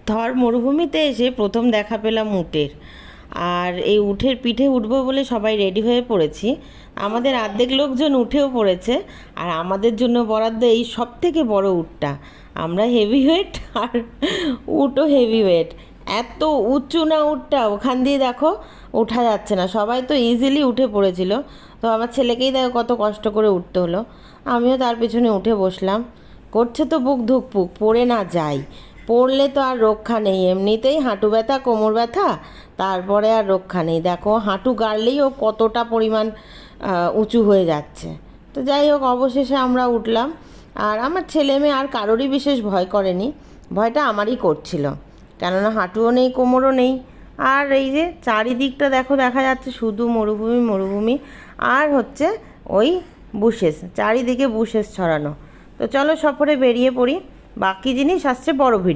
থর মরুভূমিতে এসে প্রথম দেখা পেলাম উটের। আর এই উটের পিঠে উঠবো বলে সবাই রেডি হয়ে পড়েছি। আমাদের অর্ধেক লোকজন উঠেও পড়েছে। আর আমাদের জন্য বরাদ্দ এই সব থেকে বড় উটটা। আমরা হেভি ওয়েট আর উটও হেভি ওয়েট। এত উঁচু না উটটা, ওখান দিয়ে দেখো ওঠা যাচ্ছে না। সবাই তো ইজিলি উঠে পড়েছিল, তো আমার ছেলেকেই দেখো কত কষ্ট করে উঠতে হলো। আমিও তার পেছনে উঠে বসলাম। করছে তো বুক ধুকপুক, পড়ে না যাই। পড়লে তো আর রক্ষা নেই, এমনিতেই হাঁটু ব্যথা, কোমর ব্যথা, তারপরে আর রক্ষা নেই। দেখো হাঁটু গাড়লেই ও কতটা পরিমাণ উঁচু হয়ে যাচ্ছে। তো যাই হোক, অবশেষে আমরা উঠলাম। আর আমার ছেলে মেয়ে আর কারোরই বিশেষ ভয় করেনি, ভয়টা আমারই করছিল, কেননা হাঁটুও নেই, কোমরও নেই। আর এই যে চারিদিকটা দেখো, দেখা যাচ্ছে শুধু মরুভূমি মরুভূমি, আর হচ্ছে ওই বুশেস, চারিদিকে বুশেস ছড়ানো। তো চলো সফরে বেরিয়ে পড়ি, বাকি জিনিস আসছে বড় ভিডিও।